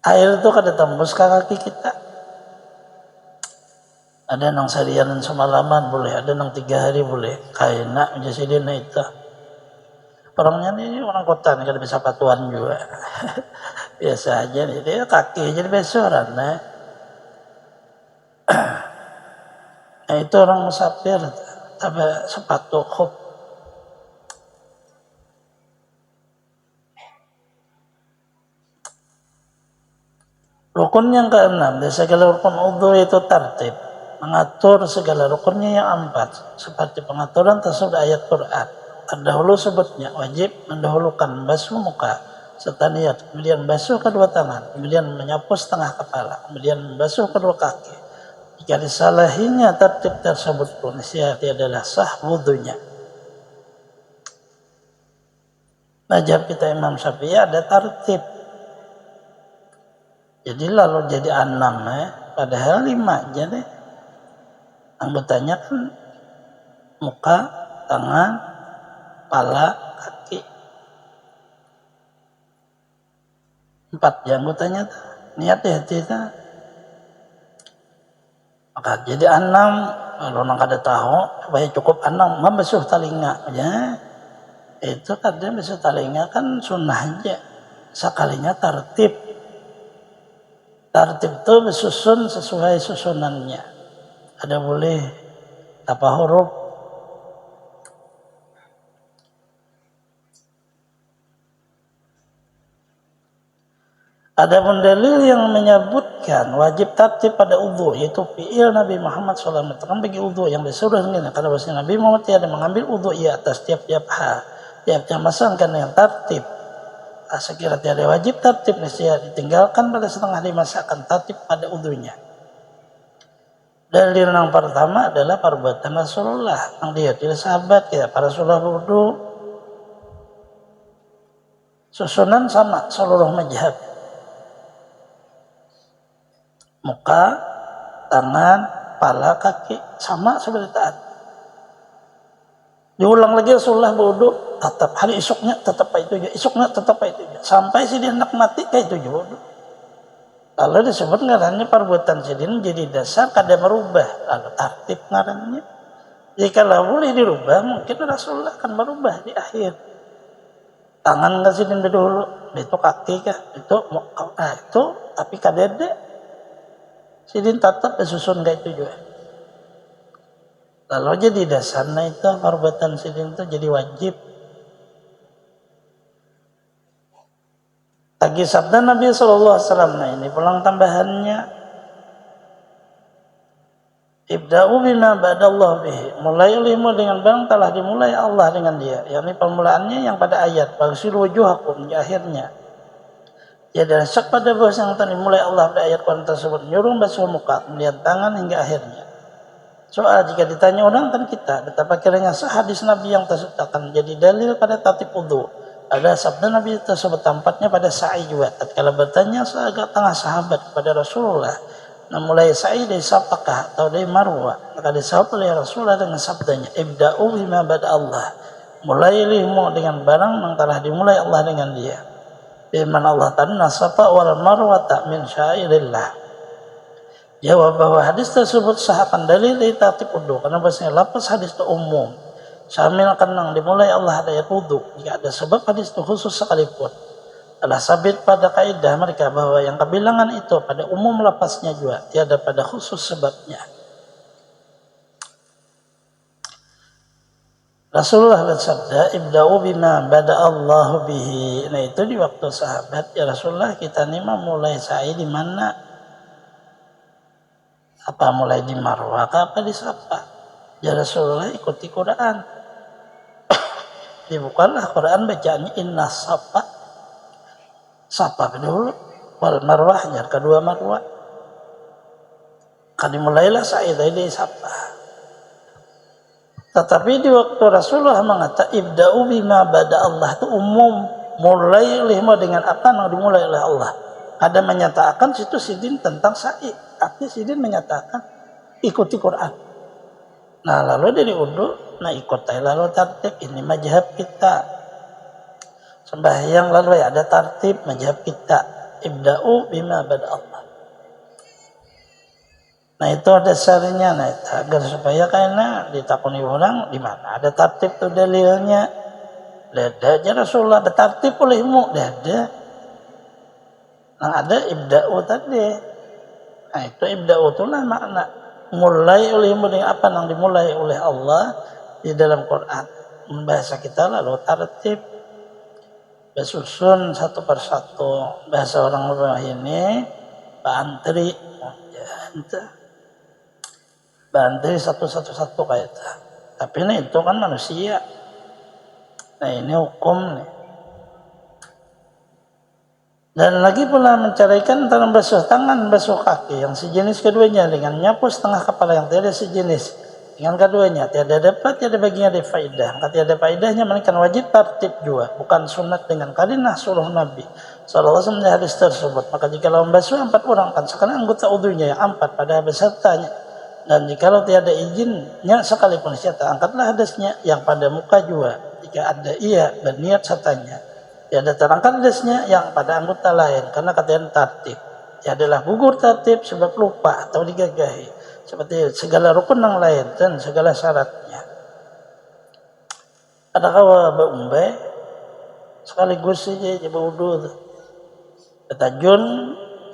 Air itu ada tembus ke kaki kita. Ada nang seharian semalaman boleh, ada nang 3 hari boleh. Kaina jadi itu. Orangnya ini orang kota nih kada bisa patuan juga. Biasa aja nih, dia kaki jadi besoran. Nah itu orang musafir. Tapi sepatu khuf. Rukun yang keenam dari segala rukun udhu itu tertib, mengatur segala rukunnya yang 4 seperti pengaturan tersebut ayat Quran. Terdahulu sebutnya wajib mendahulukan basuh muka serta niat, kemudian basuh kedua tangan, kemudian menyapu setengah kepala, kemudian membasuh kedua kaki. Jika disalahinya tertib tersebut pun adalah sah wudhunya. Mazhab kita Imam Syafi'i ada tertib. Jadi lalu jadi 6 padahal 5 jadi. Anggotanya kan muka, tangan, kepala, kaki. 4 ya anggotanya niat ya tidak. Maka jadi 6 kalau orang kada tahu supaya cukup 6 membasuh telinga ya. Itu kada basuh telinga kan sunnah aja. Sekalinya tertib. Tertib itu disusun sesuai susunannya. Ada boleh apa huruf. Ada pun dalil yang menyebutkan wajib tertib pada udhu, yaitu fi'il Nabi Muhammad SAW. Kan bagi udhu yang disuruh dengan kata bahasa Nabi Muhammad tiada mengambil udhu ia atas tiap-tiap hal, tiap-tiap masalah kan yang tertib. Sekira tiada wajib tertib nescaya ditinggalkan pada setengah 5 akan tertib pada udhunya. Dalil yang pertama adalah perbuatan Rasulullah yang dia tidak sahabat kita para Rasulullah wudhu. Susunan sama seluruh mazhab. Muka, tangan, kepala, kaki sama seperti taat. Diulang lagi Rasulullah berwudu, tetap hari esoknya tetap itu juga, esoknya tetap itu juga, sampai si dia hendak mati kayak itu juga wudu. Lalu disebut ngarannya perbuatan sidin jadi dasar kada merubah, lalu tertib ngarannya. Jika boleh dirubah, mungkin Rasulullah akan merubah di akhir. Tangan nggak sidin dulu, itu kaki kah, itu itu, tapi kadede sidin tetap disusun kayak itu juga. Lalu jadi dasarnya itu perbuatan sidin itu jadi wajib. Lagi sabda Nabi SAW, nah ini pulang tambahannya, ibda'u bima ba'dallah bihi, mulai olehmu dengan barang telah dimulai Allah dengan dia, yakni permulaannya yang pada ayat bagsilu wujuhakum di akhirnya. Ya dari syak pada bahasa yang telah dimulai Allah pada ayat Quran tersebut, nyuruh basuh muka, kemudian tangan hingga akhirnya. Soal jika ditanya orang kan kita, betapa kiranya hadis Nabi yang tersebut akan menjadi dalil pada tatib wudu. Ada sabda Nabi tersebut tampaknya pada sa'i juga. Tatkala bertanya seagak tengah sahabat kepada Rasulullah, nah mulai sa'i dari Safakah atau dari Marwah, maka disahut oleh Rasulullah dengan sabdanya, ibda'u bima bada Allah, mulailah dengan barang yang telah dimulai Allah dengan dia. Firman Allah ta'ala, Safa wal Marwah min syairillah. Jawab bahwa hadis tersebut sah akan dalil dari tertib wudu, karena bahasanya lapas hadis itu umum. Syamil akan dimulai Allah ayat wudu. Jika ada sebab hadis itu khusus sekalipun, adalah sabit pada kaidah mereka bahwa yang kebilangan itu pada umum lapasnya juga, tiada pada khusus sebabnya. Rasulullah bersabda, ibda'u bima bada Allahu bihi. Nah itu di waktu sahabat, ya Rasulullah kita nih mulai sa'i di mana? Apa mulai di Marwah apa di Safa? Ya Rasulullah ikuti Quran. Dibukalah Quran bacaannya inna Safa. Safa dulu, wal Marwah yang kedua Marwah. Kan dimulailah sa'i dari Safa. Tetapi di waktu Rasulullah mengatakan ibda'u bima bada Allah itu umum, mulai dengan apa yang dimulai oleh Allah. Ada menyatakan situ sidin tentang sa'i, tapi sidin menyatakan ikuti Quran. Nah lalu dari wudu, nah ikutai lalu tertib, ini mazhab kita. Sembahyang lalu ada tertib mazhab kita, ibda'u bima bada Allah. Nah itu dasarnya, nah itu agar supaya karena ditakuni orang di mana ada tertib itu dalilnya. Ada aja Rasulullah bertertib olehmu, ada. Nah ada ibda'u tadi. Nah itu ibda'u itulah makna mulai olehmu dengan apa yang dimulai oleh Allah di dalam Quran. Bahasa kita lalu tertib, bersusun satu persatu. Bahasa orang rumah ini bantri, bantri satu kayak itu. Tapi ini itu kan manusia. Nah ini hukum nih. Dan lagi pula menceraikan antara basuh tangan, basuh kaki yang sejenis keduanya dengan nyapu setengah kepala yang tiada sejenis dengan keduanya, tiada dapat, tiada baginya ada faidah. Maka tiada faidahnya melainkan wajib tertib juga, bukan sunat dengan karinah suruh Nabi sallallahu alaihi wasallam hadis tersebut. Maka jika membasuh 4 orang kan sekarang anggota udhunya yang 4 pada besertanya, dan jika tiada izinnya sekalipun siapa angkatlah hadasnya yang pada muka juga. Jika ada ia berniat sertanya, tiada terangkat hadasnya yang pada anggota lain karena katakan tertib. Tiadalah gugur tertib sebab lupa atau digagahi, seperti segala rukun yang lain dan segala syaratnya. Ada kawa beumbai sekaligus saja berwudu, betajun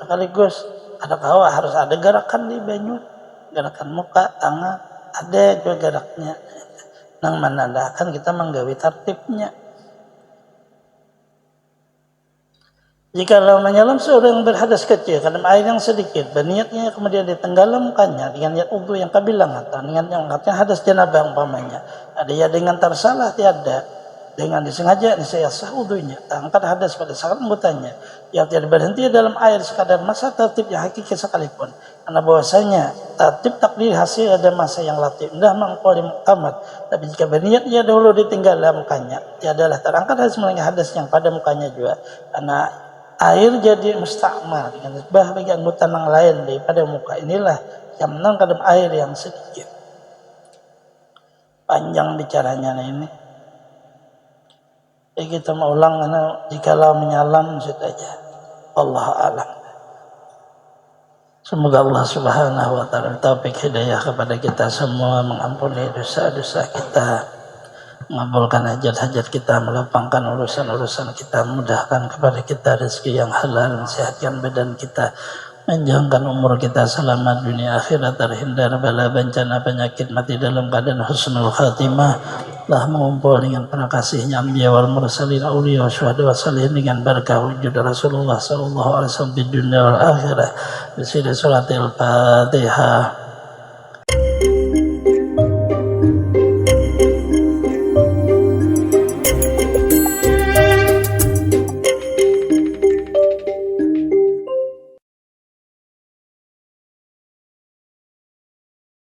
sekaligus. Ada kawa harus ada gerakan di banyu, gerakan muka, tangan, ada juga geraknya. Nang menandakan kita menggawi tertibnya. Jika menyelam seorang berhadas kecil karena air yang sedikit, berniatnya kemudian ditenggelamkannya dengan niat wudu yang kebilangan atau dengan yang katanya hadas janabah umpamanya. Ada ya dengan tersalah tiada, dengan disengaja niscaya sah wudunya. Angkat hadas pada saat anggotanya yang tidak berhenti dalam air sekadar masa tertib yang hakiki sekalipun. Karena bahwasanya tertib takdir hasil ada masa yang latih indah mangkoli muktamad. Tapi jika berniat ia dahulu ditenggelamkannya, tiadalah terangkat hadas melainkan hadas yang pada mukanya juga. Karena air jadi mustakmal dengan sebab bagi anggota yang lain daripada muka. Inilah yang menang kadang air yang sedikit. panjang bicaranya ini. Kita mau ulang karena jikalau menyalam saja. Allah alam. Semoga Allah Subhanahu wa taala taufik hidayah kepada kita semua, mengampuni dosa-dosa kita, mengabulkan hajat-hajat kita, melapangkan urusan-urusan kita, mudahkan kepada kita rezeki yang halal, sehatkan badan kita, menjangkan umur kita selamat dunia akhirat, terhindar bala bencana penyakit, mati dalam keadaan husnul khatimah. Telah mengumpul dengan para kasihnya anbiya wal mursalin, auliya syuhada wa salihin dengan barakah wujud Rasulullah sallallahu alaihi wasallam di dunia wal akhirah. Bismillahirrahmanirrahim. Al-Fatihah.